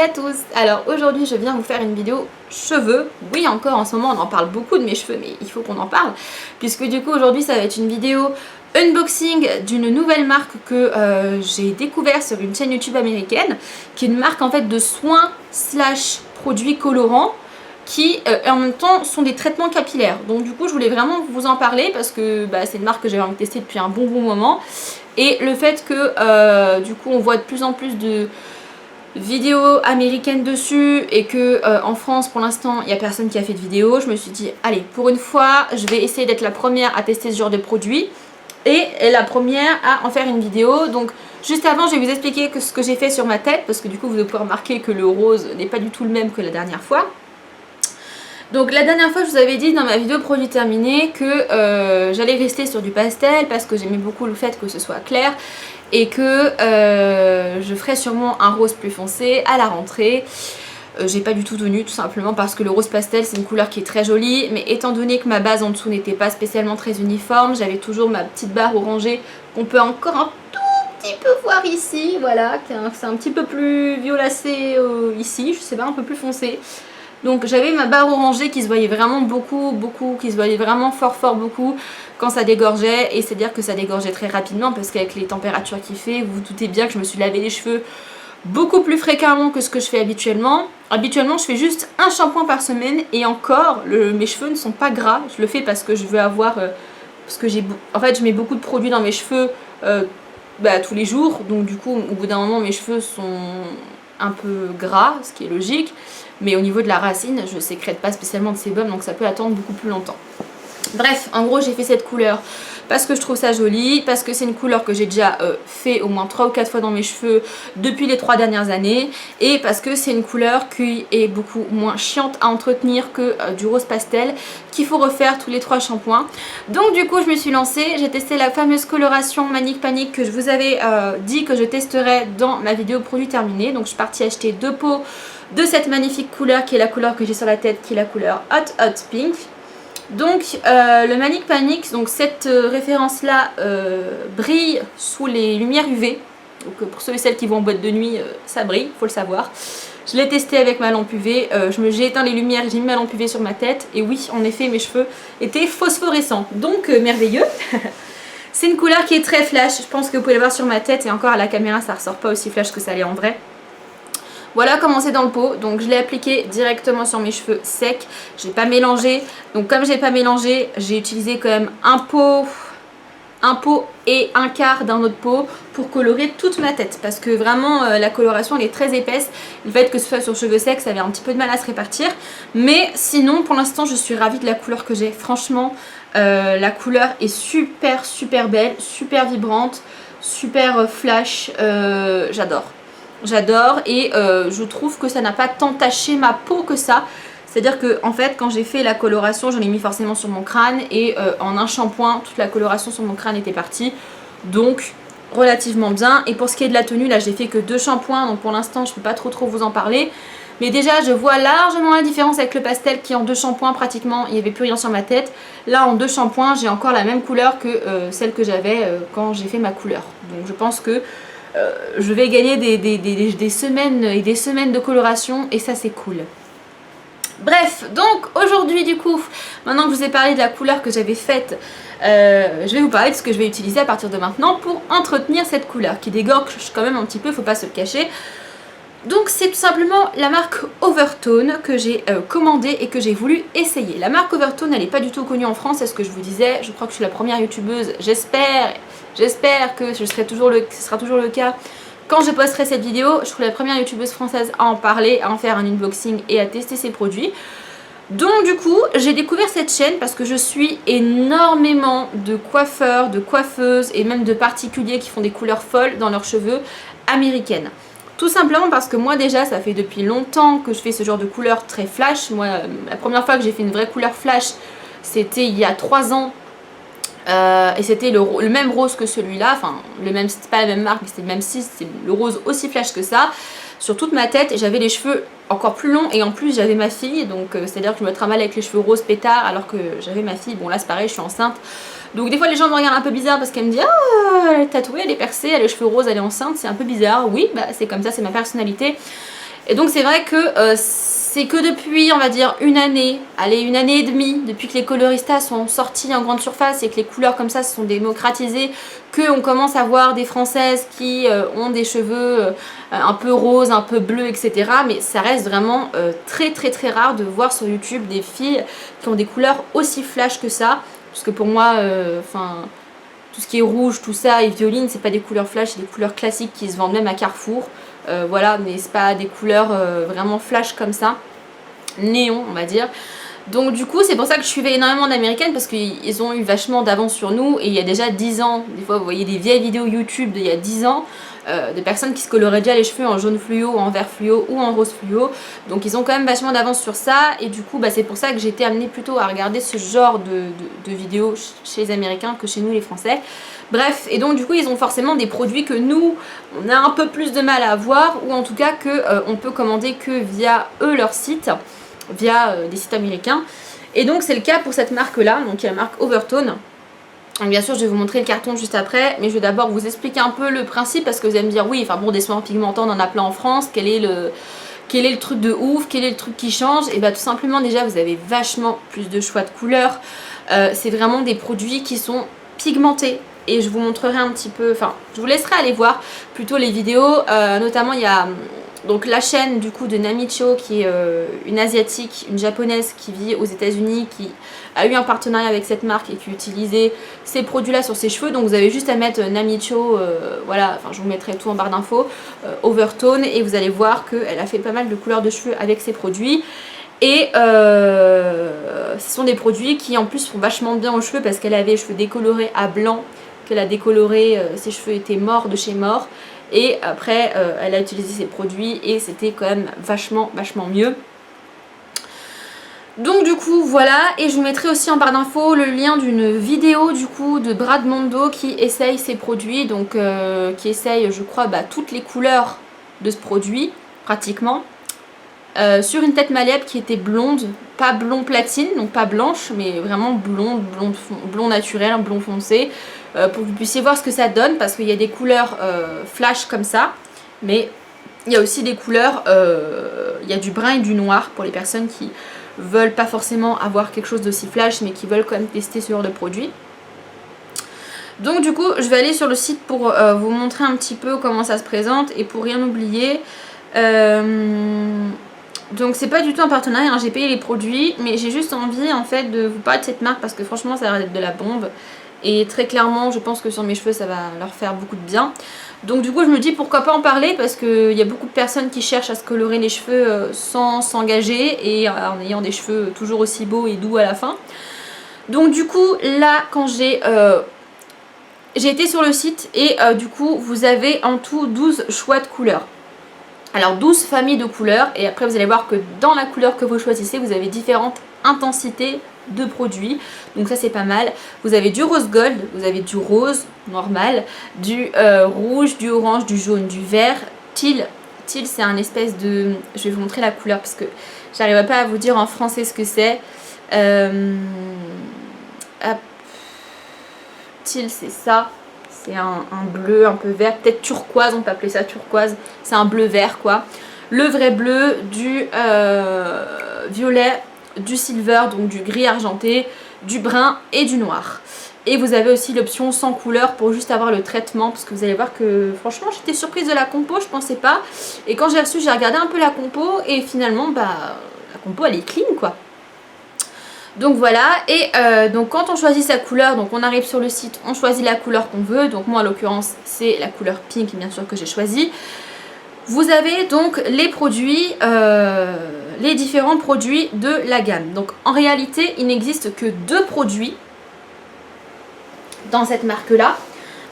à tous. Alors aujourd'hui je viens vous faire une vidéo cheveux. Oui, encore en ce moment on en parle beaucoup de mes cheveux, mais il faut qu'on en parle, puisque du coup aujourd'hui ça va être une vidéo unboxing d'une nouvelle marque que j'ai découvert sur une chaîne YouTube américaine, qui est une marque en fait de soins slash produits colorants qui en même temps sont des traitements capillaires. Donc du coup je voulais vraiment vous en parler parce que c'est une marque que j'avais envie de tester depuis un bon moment, et le fait que du coup on voit de plus en plus de vidéos américaines dessus et que en France pour l'instant il n'y a personne qui a fait de vidéo, je me suis dit allez, pour une fois je vais essayer d'être la première à tester ce genre de produit et la première à en faire une vidéo. Donc juste avant je vais vous expliquer ce que j'ai fait sur ma tête, parce que du coup vous pouvez remarquer que le rose n'est pas du tout le même que la dernière fois. Donc la dernière fois je vous avais dit dans ma vidéo produit terminé que j'allais rester sur du pastel parce que j'aimais beaucoup le fait que ce soit clair, et que je ferais sûrement un rose plus foncé à la rentrée. J'ai pas du tout tenu, tout simplement parce que le rose pastel c'est une couleur qui est très jolie, mais étant donné que ma base en dessous n'était pas spécialement très uniforme, j'avais toujours ma petite barre orangée qu'on peut encore un tout petit peu voir ici, voilà, c'est un petit peu plus violacé ici, je sais pas, un peu plus foncé. Donc j'avais ma barre orangée qui se voyait vraiment beaucoup, qui se voyait vraiment fort beaucoup quand ça dégorgeait, et c'est dire que ça dégorgeait très rapidement parce qu'avec les températures qu'il fait, vous vous doutez bien que je me suis lavé les cheveux beaucoup plus fréquemment que ce que je fais habituellement. Habituellement je fais juste un shampoing par semaine, et encore mes cheveux ne sont pas gras, je le fais parce que je veux avoir, parce que en fait je mets beaucoup de produits dans mes cheveux tous les jours, donc du coup au bout d'un moment mes cheveux sont un peu gras, ce qui est logique, mais au niveau de la racine je sécrète pas spécialement de sébum, donc ça peut attendre beaucoup plus longtemps. Bref, en gros j'ai fait cette couleur parce que je trouve ça joli, parce que c'est une couleur que j'ai déjà fait au moins 3 ou 4 fois dans mes cheveux depuis les 3 dernières années, et parce que c'est une couleur qui est beaucoup moins chiante à entretenir que du rose pastel qu'il faut refaire tous les 3 shampoings. Donc du coup je me suis lancée, j'ai testé la fameuse coloration Manic Panic que je vous avais dit que je testerais dans ma vidéo produit terminé. Donc je suis partie acheter 2 pots de cette magnifique couleur qui est la couleur que j'ai sur la tête, qui est la couleur Hot Pink. Donc le Manic Panic, donc cette référence là brille sous les lumières UV. Donc pour ceux et celles qui vont en boîte de nuit, ça brille, faut le savoir. Je l'ai testé avec ma lampe UV, j'ai éteint les lumières, j'ai mis ma lampe UV sur ma tête, et oui en effet mes cheveux étaient phosphorescents, donc merveilleux. C'est une couleur qui est très flash, je pense que vous pouvez le voir sur ma tête, et encore à la caméra ça ressort pas aussi flash que ça l'est en vrai. Voilà comment c'est dans le pot, donc je l'ai appliqué directement sur mes cheveux secs, j'ai pas mélangé. Donc comme j'ai pas mélangé, j'ai utilisé quand même un pot et un quart d'un autre pot pour colorer toute ma tête, parce que vraiment la coloration elle est très épaisse. Le fait que ce soit sur cheveux secs, ça avait un petit peu de mal à se répartir, mais sinon pour l'instant je suis ravie de la couleur que j'ai. Franchement la couleur est super belle, super vibrante, super flash, j'adore, et je trouve que ça n'a pas tant taché ma peau que ça. C'est à dire que en fait quand j'ai fait la coloration, j'en ai mis forcément sur mon crâne, et en un shampoing toute la coloration sur mon crâne était partie, donc relativement bien. Et pour ce qui est de la tenue, là j'ai fait que 2 shampoings, donc pour l'instant je peux pas trop vous en parler, mais déjà je vois largement la différence avec le pastel qui en 2 shampoings pratiquement il n'y avait plus rien sur ma tête. Là en 2 shampoings j'ai encore la même couleur que celle que j'avais quand j'ai fait ma couleur, donc je pense que je vais gagner des semaines et des semaines de coloration, et ça c'est cool. Bref, donc aujourd'hui du coup, maintenant que je vous ai parlé de la couleur que j'avais faite, je vais vous parler de ce que je vais utiliser à partir de maintenant pour entretenir cette couleur qui dégorge quand même un petit peu, faut pas se le cacher. Donc c'est tout simplement la marque Overtone que j'ai commandée et que j'ai voulu essayer. La marque Overtone elle n'est pas du tout connue en France, c'est ce que je vous disais, je crois que je suis la première youtubeuse, j'espère que ce sera toujours le cas. Quand je posterai cette vidéo, je serai la première youtubeuse française à en parler, à en faire un unboxing et à tester ces produits. Donc du coup, j'ai découvert cette chaîne parce que je suis énormément de coiffeurs, de coiffeuses et même de particuliers qui font des couleurs folles dans leurs cheveux américaines. Tout simplement parce que moi déjà, ça fait depuis longtemps que je fais ce genre de couleur très flash. Moi, la première fois que j'ai fait une vraie couleur flash, c'était il y a 3 ans. Et c'était le même rose que celui-là, enfin le même, c'était pas la même marque mais c'était le même style, c'était le rose aussi flash que ça, sur toute ma tête, et j'avais les cheveux encore plus longs, et en plus j'avais ma fille, donc c'est à dire que je me trimballe avec les cheveux rose pétard alors que j'avais ma fille. Bon là c'est pareil, je suis enceinte, donc des fois les gens me regardent un peu bizarre parce qu'elle me dit ah elle est tatouée, elle est percée, elle a les cheveux roses, elle est enceinte, c'est un peu bizarre. Oui bah c'est comme ça, c'est ma personnalité. Et donc c'est vrai que c'est que depuis, on va dire, une année, allez, une année et demie, depuis que les coloristas sont sortis en grande surface et que les couleurs comme ça se sont démocratisées, qu'on commence à voir des Françaises qui ont des cheveux un peu roses, un peu bleus, etc. Mais ça reste vraiment très très très rare de voir sur YouTube des filles qui ont des couleurs aussi flash que ça. Parce que pour moi, tout ce qui est rouge, tout ça et violine, c'est pas des couleurs flash, c'est des couleurs classiques qui se vendent même à Carrefour. Voilà, mais c'est pas des couleurs vraiment flash comme ça, néon on va dire. Donc du coup c'est pour ça que je suivais énormément d'américaines, parce qu'ils ont eu vachement d'avance sur nous. Et il y a déjà 10 ans, des fois vous voyez des vieilles vidéos YouTube d'il y a 10 ans, de personnes qui se coloraient déjà les cheveux en jaune fluo, en vert fluo ou en rose fluo. Donc ils ont quand même vachement d'avance sur ça. Et du coup c'est pour ça que j'ai été amenée plutôt à regarder ce genre de vidéos chez les Américains que chez nous les Français. Bref, et donc du coup ils ont forcément des produits que nous on a un peu plus de mal à avoir, ou en tout cas que on peut commander que via eux leur site, via des sites américains. Et donc c'est le cas pour cette marque là, donc qui est la marque Overtone. Donc bien sûr je vais vous montrer le carton juste après, mais je vais d'abord vous expliquer un peu le principe, parce que vous allez me dire oui, enfin bon, des soins pigmentants on en a plein en France, quel est le truc de ouf, quel est le truc qui change? Et bah tout simplement déjà vous avez vachement plus de choix de couleurs, c'est vraiment des produits qui sont pigmentés. Et je vous montrerai un petit peu, enfin je vous laisserai aller voir plutôt les vidéos, notamment il y a donc la chaîne du coup de Namicho qui est une asiatique, une japonaise qui vit aux États-Unis, qui a eu un partenariat avec cette marque et qui utilisait ces produits là sur ses cheveux. Donc vous avez juste à mettre Namicho, voilà, enfin je vous mettrai tout en barre d'infos, Overtone, et vous allez voir qu'elle a fait pas mal de couleurs de cheveux avec ces produits. Et ce sont des produits qui en plus font vachement bien aux cheveux, parce qu'elle avait les cheveux décolorés à blanc, qu'elle a décoloré, ses cheveux étaient morts de chez mort, et après elle a utilisé ces produits et c'était quand même vachement mieux. Donc du coup voilà, et je vous mettrai aussi en barre d'infos le lien d'une vidéo du coup de Brad Mondo qui essaye ces produits, donc qui essaye je crois toutes les couleurs de ce produit pratiquement. Sur une tête malléable qui était blonde, pas blond platine, donc pas blanche, mais vraiment blond naturel, un blond foncé, pour que vous puissiez voir ce que ça donne, parce qu'il y a des couleurs flash comme ça, mais il y a aussi des couleurs, il y a du brun et du noir pour les personnes qui veulent pas forcément avoir quelque chose d'aussi flash, mais qui veulent quand même tester ce genre de produit. Donc du coup je vais aller sur le site pour vous montrer un petit peu comment ça se présente, et pour rien oublier, donc c'est pas du tout un partenariat, hein, j'ai payé les produits, mais j'ai juste envie en fait de vous parler de cette marque parce que franchement ça a l'air d'être de la bombe. Et très clairement je pense que sur mes cheveux ça va leur faire beaucoup de bien. Donc du coup je me dis pourquoi pas en parler, parce qu'il y a beaucoup de personnes qui cherchent à se colorer les cheveux sans s'engager, et en ayant des cheveux toujours aussi beaux et doux à la fin. Donc du coup là quand j'ai été sur le site, et du coup vous avez en tout 12 choix de couleurs. Alors 12 familles de couleurs, et après vous allez voir que dans la couleur que vous choisissez vous avez différentes intensités de produits, donc ça c'est pas mal. Vous avez du rose gold, vous avez du rose normal, du rouge, du orange, du jaune, du vert, teal. Teal c'est un espèce de... je vais vous montrer la couleur parce que j'arrive pas à vous dire en français ce que c'est. Teal c'est ça. C'est un bleu un peu vert, peut-être turquoise, on peut appeler ça turquoise. C'est un bleu vert quoi. Le vrai bleu, du violet, du silver, donc du gris argenté, du brun et du noir. Et vous avez aussi l'option sans couleur pour juste avoir le traitement, parce que vous allez voir que franchement j'étais surprise de la compo, je pensais pas. Et quand j'ai reçu, j'ai regardé un peu la compo, et finalement la compo elle est clean quoi. Donc voilà, et donc quand on choisit sa couleur, donc on arrive sur le site, on choisit la couleur qu'on veut. Donc moi en l'occurrence c'est la couleur pink bien sûr que j'ai choisi. Vous avez donc les produits, les différents produits de la gamme. Donc en réalité il n'existe que 2 produits dans cette marque là.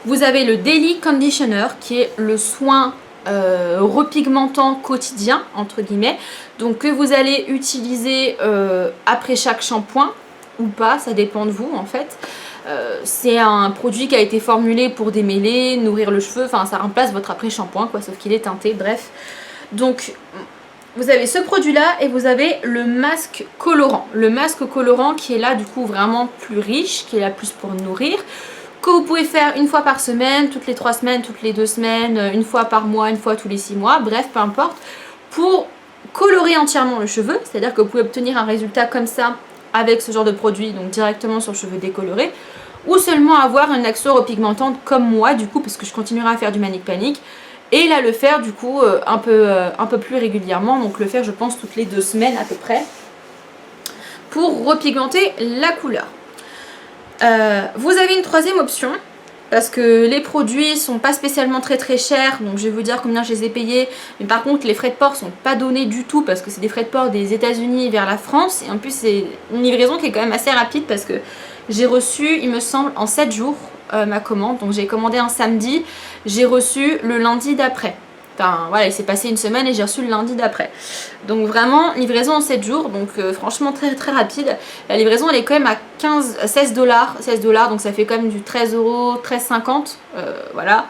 Vous avez le Daily Conditioner qui est le soin repigmentant quotidien entre guillemets, donc que vous allez utiliser après chaque shampoing ou pas, ça dépend de vous en fait. C'est un produit qui a été formulé pour démêler, nourrir le cheveu, enfin ça remplace votre après shampoing quoi, sauf qu'il est teinté, bref. Donc vous avez ce produit là, et vous avez le masque colorant. Le masque colorant qui est là du coup vraiment plus riche, qui est là plus pour nourrir, que vous pouvez faire une fois par semaine, toutes les 3 semaines, toutes les 2 semaines, une fois par mois, une fois tous les 6 mois, bref peu importe. pour colorer entièrement le cheveu, c'est-à-dire que vous pouvez obtenir un résultat comme ça avec ce genre de produit, donc directement sur le cheveu décoloré, ou seulement avoir une action repigmentante comme moi du coup, parce que je continuerai à faire du Manic Panic, et là le faire du coup un peu plus régulièrement, donc le faire je pense toutes les 2 semaines à peu près, pour repigmenter la couleur. Vous avez une troisième option, parce que les produits sont pas spécialement très chers, donc je vais vous dire combien je les ai payés, mais par contre les frais de port sont pas donnés du tout, parce que c'est des frais de port des États-Unis vers la France, et en plus c'est une livraison qui est quand même assez rapide, parce que j'ai reçu, il me semble, en 7 jours ma commande, donc j'ai commandé un samedi, j'ai reçu le lundi d'après. Enfin voilà, il s'est passé une semaine et j'ai reçu le lundi d'après. Donc vraiment, livraison en 7 jours, donc franchement très rapide. La livraison elle est quand même à 16 $, donc ça fait quand même du 13 €, 13,50 voilà.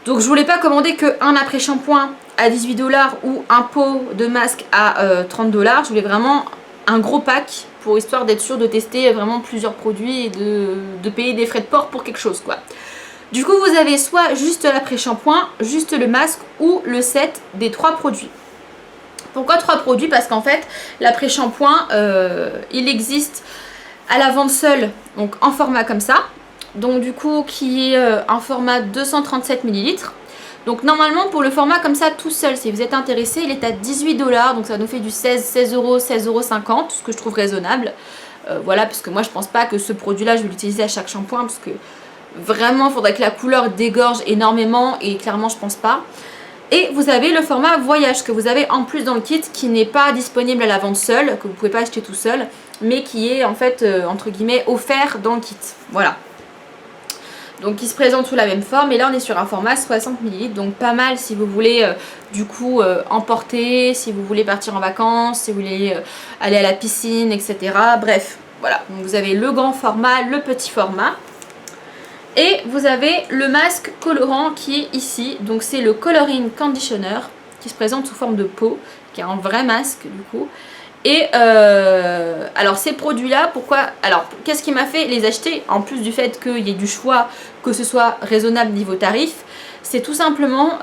Donc je voulais pas commander qu'un après-shampoing à 18 $ ou un pot de masque à 30 $. Je voulais vraiment un gros pack pour histoire d'être sûr de tester vraiment plusieurs produits et de payer des frais de port pour quelque chose quoi. Du coup vous avez soit juste l'après-shampoing, juste le masque ou le set des 3 produits. Pourquoi 3 produits? Parce qu'en fait l'après-shampoing il existe à la vente seule, donc en format comme ça, donc du coup qui est un format 237 ml. Donc normalement pour le format comme ça tout seul, si vous êtes intéressé, il est à 18 $, donc ça nous fait du 16 €, 16,50 €, ce que je trouve raisonnable. Voilà, parce que moi je pense pas que ce produit là je vais l'utiliser à chaque shampoing, parce que vraiment il faudrait que la couleur dégorge énormément et clairement je pense pas. Et vous avez le format voyage que vous avez en plus dans le kit, qui n'est pas disponible à la vente seule, que vous pouvez pas acheter tout seul, mais qui est en fait entre guillemets offert dans le kit. Voilà. Donc il se présente sous la même forme, et là on est sur un format 60 ml, donc pas mal si vous voulez du coup emporter, si vous voulez partir en vacances, si vous voulez aller à la piscine, etc. Bref, voilà, donc vous avez le grand format, le petit format. Et vous avez le masque colorant qui est ici, donc c'est le Coloring Conditioner qui se présente sous forme de peau, qui est un vrai masque du coup. Et alors ces produits là, pourquoi, alors qu'est-ce qui m'a fait les acheter, en plus du fait qu'il y ait du choix, que ce soit raisonnable niveau tarif, c'est tout simplement,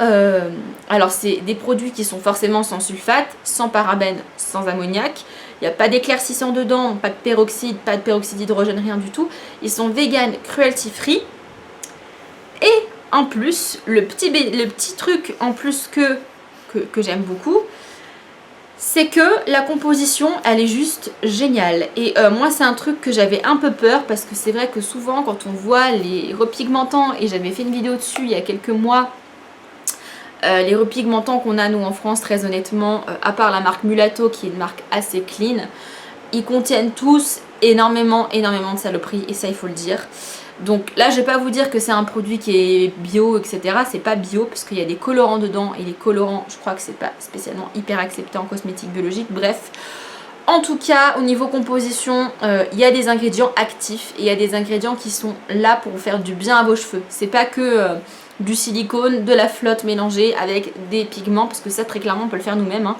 alors c'est des produits qui sont forcément sans sulfate, sans parabènes, sans ammoniac, il n'y a pas d'éclaircissant dedans, pas de peroxyde d'hydrogène, rien du tout, ils sont vegan, cruelty free. Et en plus, le petit truc en plus que j'aime beaucoup, c'est que la composition elle est juste géniale. Et moi c'est un truc que j'avais un peu peur, parce que c'est vrai que souvent quand on voit les repigmentants, et j'avais fait une vidéo dessus il y a quelques mois, les repigmentants qu'on a nous en France, très honnêtement, à part la marque Mulatto qui est une marque assez clean, ils contiennent tous énormément de saloperies, et ça il faut le dire. Donc là je vais pas vous dire que c'est un produit qui est bio etc, c'est pas bio parce qu'il y a des colorants dedans, et les colorants je crois que c'est pas spécialement hyper accepté en cosmétique biologique. Bref, en tout cas au niveau composition il y a des ingrédients actifs, et il y a des ingrédients qui sont là pour faire du bien à vos cheveux. C'est pas que du silicone, de la flotte mélangée avec des pigments, parce que ça très clairement on peut le faire nous-mêmes, hein,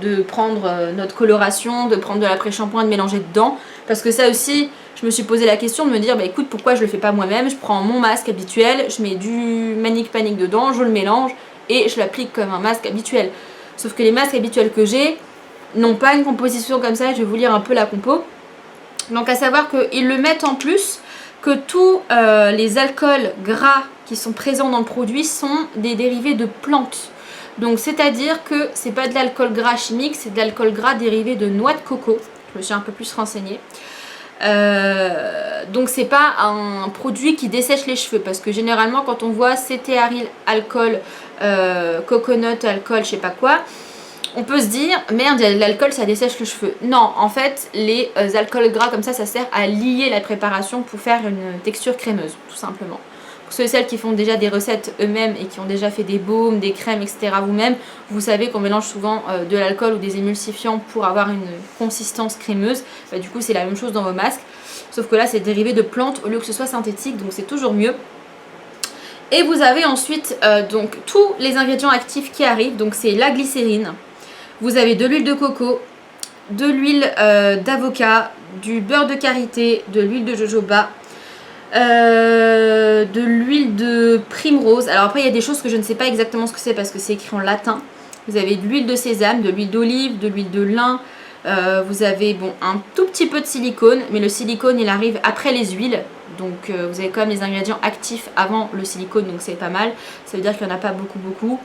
de prendre notre coloration, de prendre de l'après-shampoing et de mélanger dedans, parce que ça aussi je me suis posé la question de me dire bah écoute, pourquoi je le fais pas moi-même, je prends mon masque habituel, je mets du Manic Panic dedans, je le mélange et je l'applique comme un masque habituel. Sauf que les masques habituels que j'ai n'ont pas une composition comme ça, je vais vous lire un peu la compo. Donc à savoir qu'ils le mettent en plus que tous les alcools gras qui sont présents dans le produit sont des dérivés de plantes. Donc c'est à dire que c'est pas de l'alcool gras chimique, c'est de l'alcool gras dérivé de noix de coco. Je me suis un peu plus renseignée. Donc c'est pas un produit qui dessèche les cheveux, parce que généralement quand on voit cétéaryl alcool, coconut alcool, je sais pas quoi, on peut se dire merde, l'alcool ça dessèche le cheveu. Non, en fait les alcools gras comme ça sert à lier la préparation pour faire une texture crémeuse, tout simplement. Pour ceux et celles qui font déjà des recettes eux-mêmes et qui ont déjà fait des baumes, des crèmes, etc. vous-même, vous savez qu'on mélange souvent de l'alcool ou des émulsifiants pour avoir une consistance crémeuse. Bah, du coup c'est la même chose dans vos masques, sauf que là c'est dérivé de plantes au lieu que ce soit synthétique, donc c'est toujours mieux. Et vous avez ensuite donc tous les ingrédients actifs qui arrivent, donc c'est la glycérine, vous avez de l'huile de coco, de l'huile d'avocat, du beurre de karité, de l'huile de jojoba, de l'huile de primrose. Alors après il y a des choses que je ne sais pas exactement ce que c'est parce que c'est écrit en latin, Vous avez de l'huile de sésame, de l'huile d'olive, de l'huile de lin. Vous avez bon, un tout petit peu de silicone, mais le silicone il arrive après les huiles. Donc vous avez quand même les ingrédients actifs avant le silicone, donc c'est pas mal. Ça veut dire qu'il n'y en a pas beaucoup.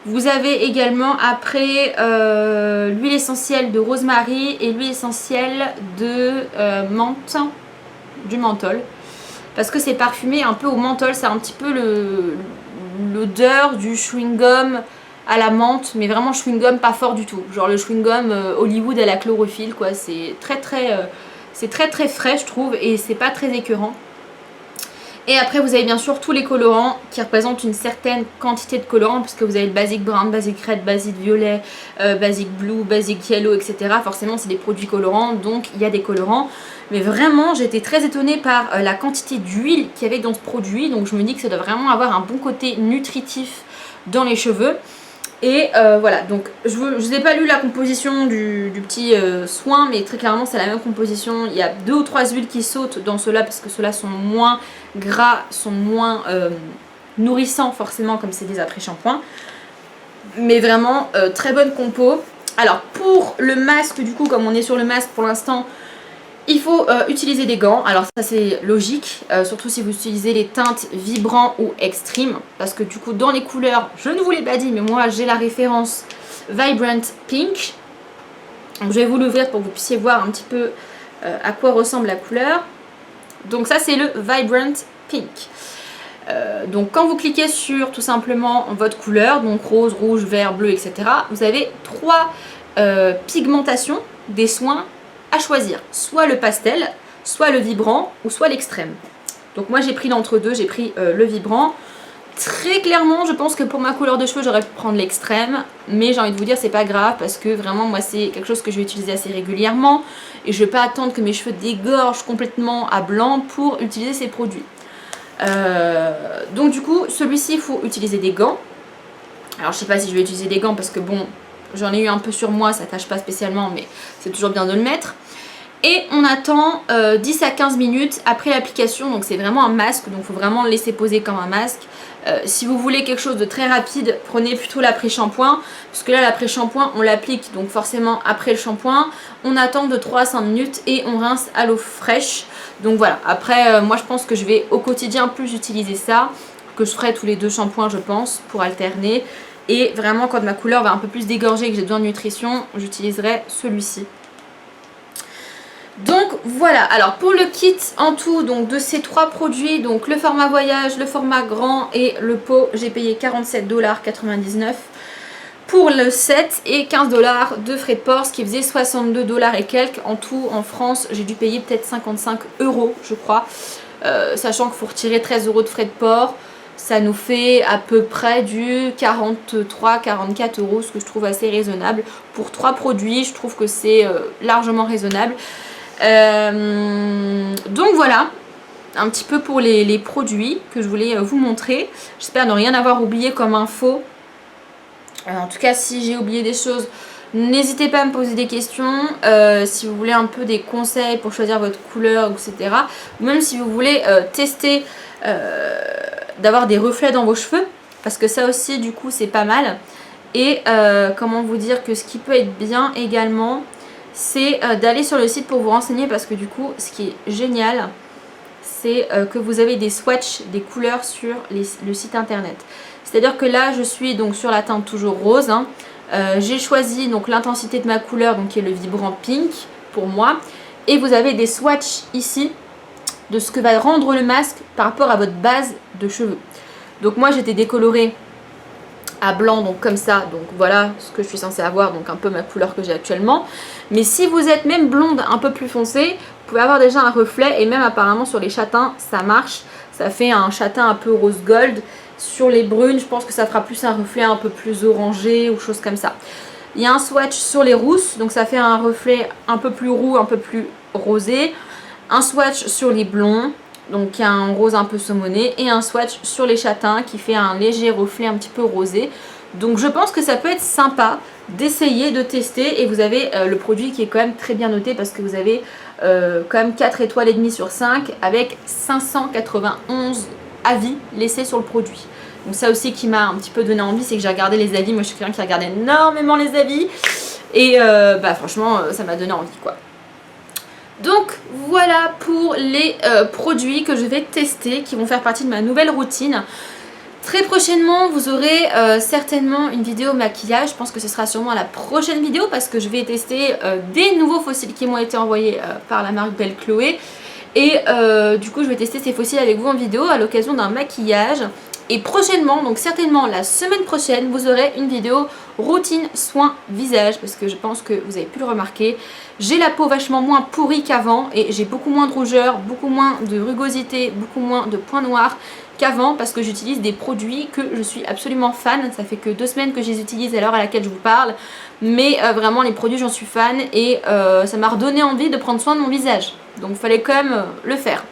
Vous avez également après l'huile essentielle de rosemary et l'huile essentielle de menthe, du menthol. Parce que c'est parfumé un peu au menthol, c'est un petit peu l'odeur du chewing-gum à la menthe, mais vraiment chewing-gum pas fort du tout. Genre le chewing-gum Hollywood à la chlorophylle, quoi. C'est très frais, je trouve, et c'est pas très écœurant. Et après vous avez bien sûr tous les colorants qui représentent une certaine quantité de colorants, puisque vous avez le basic brown, basic red, basic violet, basic blue, basic yellow, etc. Forcément c'est des produits colorants, donc il y a des colorants. Mais vraiment j'ai été très étonnée par la quantité d'huile qu'il y avait dans ce produit. Donc je me dis que ça doit vraiment avoir un bon côté nutritif dans les cheveux. Et voilà, donc je vous ai pas lu la composition du petit soin, mais très clairement c'est la même composition. Il y a 2 ou 3 huiles qui sautent dans ceux-là, parce que ceux-là sont moins gras, sont moins nourrissants forcément, comme c'est des après-shampoings. Mais vraiment très bonne compo. Alors pour le masque, du coup, comme on est sur le masque pour l'instant, il faut utiliser des gants. Alors ça c'est logique, surtout si vous utilisez les teintes vibrants ou extreme, parce que du coup dans les couleurs, je ne vous l'ai pas dit, mais moi j'ai la référence Vibrant Pink. Donc je vais vous l'ouvrir pour que vous puissiez voir un petit peu à quoi ressemble la couleur. Donc ça c'est le Vibrant Pink. Donc quand vous cliquez sur tout simplement votre couleur, donc rose, rouge, vert, bleu, etc., vous avez 3 pigmentations des soins à choisir, soit le pastel, soit le vibrant ou soit l'extrême. Donc moi j'ai pris l'entre-deux, j'ai pris le vibrant. Très clairement je pense que pour ma couleur de cheveux j'aurais pu prendre l'extrême, mais j'ai envie de vous dire c'est pas grave, parce que vraiment moi c'est quelque chose que je vais utiliser assez régulièrement et je vais pas attendre que mes cheveux dégorgent complètement à blanc pour utiliser ces produits. Donc du coup celui-ci il faut utiliser des gants. Alors je sais pas si je vais utiliser des gants parce que bon, j'en ai eu un peu sur moi, ça tâche pas spécialement, mais c'est toujours bien de le mettre. Et on attend 10 à 15 minutes après l'application, donc c'est vraiment un masque, donc il faut vraiment le laisser poser comme un masque. Si vous voulez quelque chose de très rapide, prenez plutôt l'après-shampoing, parce que là l'après-shampoing on l'applique donc forcément après le shampoing, on attend de 3 à 5 minutes et on rince à l'eau fraîche. Donc voilà, après moi je pense que je vais au quotidien plus utiliser ça, que je ferai tous les 2 shampoings je pense, pour alterner. Et vraiment quand ma couleur va un peu plus dégorger et que j'ai besoin de nutrition, j'utiliserai celui-ci. Donc voilà, alors pour le kit en tout donc de ces 3 produits, donc le format voyage, le format grand et le pot, j'ai payé 47,99 $ pour le set et 15 $ de frais de port, ce qui faisait 62 $ et quelques. En tout en France j'ai dû payer peut-être 55 € je crois, sachant qu'il faut retirer 13 € de frais de port. Ça nous fait à peu près du 43-44 €, ce que je trouve assez raisonnable. Pour 3 produits, je trouve que c'est largement raisonnable. Donc voilà, un petit peu pour les produits que je voulais vous montrer. J'espère ne rien avoir oublié comme info. En tout cas, si j'ai oublié des choses, n'hésitez pas à me poser des questions. Si vous voulez un peu des conseils pour choisir votre couleur, etc. Ou même si vous voulez tester d'avoir des reflets dans vos cheveux, parce que ça aussi du coup c'est pas mal. Et comment vous dire que ce qui peut être bien également, c'est d'aller sur le site pour vous renseigner, parce que du coup ce qui est génial c'est que vous avez des swatchs des couleurs sur le site internet. C'est à dire que là je suis donc sur la teinte toujours rose, hein. J'ai choisi donc l'intensité de ma couleur, donc qui est le vibrant pink pour moi, et vous avez des swatchs ici de ce que va rendre le masque par rapport à votre base de cheveux. Donc moi j'étais décolorée à blanc, donc comme ça, donc voilà ce que je suis censée avoir, donc un peu ma couleur que j'ai actuellement. Mais si vous êtes même blonde un peu plus foncée, vous pouvez avoir déjà un reflet, et même apparemment sur les châtains ça marche, ça fait un châtain un peu rose gold. Sur les brunes je pense que ça fera plus un reflet un peu plus orangé ou chose comme ça. Il y a un swatch sur les rousses, donc ça fait un reflet un peu plus roux, un peu plus rosé. Un swatch sur les blonds, donc il y a un rose un peu saumoné, et un swatch sur les châtains qui fait un léger reflet un petit peu rosé. Donc je pense que ça peut être sympa d'essayer, de tester, et vous avez le produit qui est quand même très bien noté, parce que vous avez quand même 4 étoiles et demie sur 5 avec 591 avis laissés sur le produit. Donc ça aussi qui m'a un petit peu donné envie, c'est que j'ai regardé les avis. Moi je suis quelqu'un qui regarde énormément les avis. Et franchement ça m'a donné envie quoi. Donc voilà pour les produits que je vais tester, qui vont faire partie de ma nouvelle routine. Très prochainement vous aurez certainement une vidéo maquillage. Je pense que ce sera sûrement la prochaine vidéo, parce que je vais tester des nouveaux fossiles qui m'ont été envoyés par la marque Belle Chloé. Et du coup je vais tester ces fossiles avec vous en vidéo à l'occasion d'un maquillage. Et prochainement, donc certainement la semaine prochaine, vous aurez une vidéo routine soin visage, parce que je pense que vous avez pu le remarquer, j'ai la peau vachement moins pourrie qu'avant et j'ai beaucoup moins de rougeur, beaucoup moins de rugosité, beaucoup moins de points noirs qu'avant, parce que j'utilise des produits que je suis absolument fan. Ça fait que 2 semaines que je les utilise à l'heure à laquelle je vous parle, mais vraiment les produits j'en suis fan, et ça m'a redonné envie de prendre soin de mon visage, donc il fallait quand même le faire.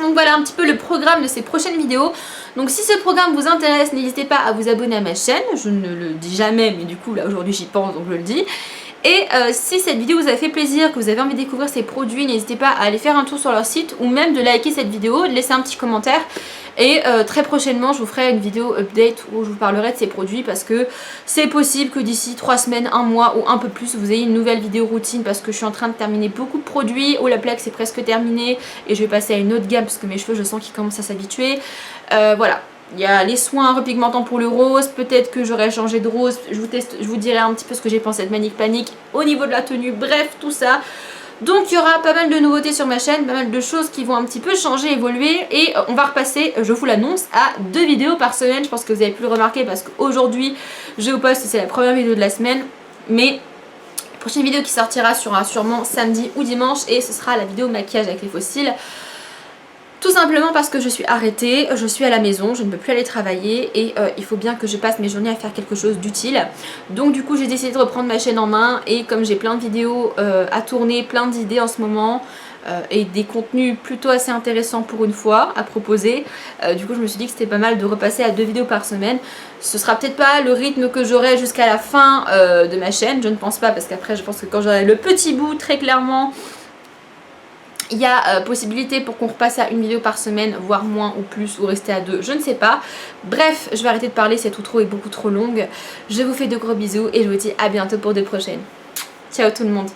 Donc voilà un petit peu le programme de ces prochaines vidéos. Donc si ce programme vous intéresse, n'hésitez pas à vous abonner à ma chaîne. Je ne le dis jamais, mais du coup là aujourd'hui j'y pense, donc je le dis. Et si cette vidéo vous a fait plaisir, que vous avez envie de découvrir ces produits, n'hésitez pas à aller faire un tour sur leur site, ou même de liker cette vidéo, de laisser un petit commentaire. Et très prochainement je vous ferai une vidéo update où je vous parlerai de ces produits, parce que c'est possible que d'ici 3 semaines, 1 mois ou un peu plus, vous ayez une nouvelle vidéo routine, parce que je suis en train de terminer beaucoup de produits. Olaplex est presque terminé et je vais passer à une autre gamme, parce que mes cheveux je sens qu'ils commencent à s'habituer. Voilà. Il y a les soins repigmentants pour le rose, peut-être que j'aurais changé de rose, je vous dirai un petit peu ce que j'ai pensé de Manic Panic au niveau de la tenue, bref tout ça. Donc il y aura pas mal de nouveautés sur ma chaîne, pas mal de choses qui vont un petit peu changer, évoluer, et on va repasser, je vous l'annonce, à 2 vidéos par semaine. Je pense que vous avez pu le remarquer, parce qu'aujourd'hui je vous poste, c'est la première vidéo de la semaine, mais la prochaine vidéo qui sortira sera sûrement samedi ou dimanche, et ce sera la vidéo maquillage avec les fossiles. Tout simplement parce que je suis arrêtée, je suis à la maison, je ne peux plus aller travailler, et il faut bien que je passe mes journées à faire quelque chose d'utile. Donc du coup j'ai décidé de reprendre ma chaîne en main, et comme j'ai plein de vidéos à tourner, plein d'idées en ce moment, et des contenus plutôt assez intéressants pour une fois à proposer, du coup je me suis dit que c'était pas mal de repasser à 2 vidéos par semaine. Ce sera peut-être pas le rythme que j'aurai jusqu'à la fin de ma chaîne, je ne pense pas, parce qu'après je pense que quand j'aurai le petit bout, très clairement, il y a possibilité pour qu'on repasse à 1 vidéo par semaine, voire moins ou plus, ou rester à 2, je ne sais pas. Bref, je vais arrêter de parler, cette outro est beaucoup trop longue. Je vous fais de gros bisous et je vous dis à bientôt pour de prochaines. Ciao tout le monde.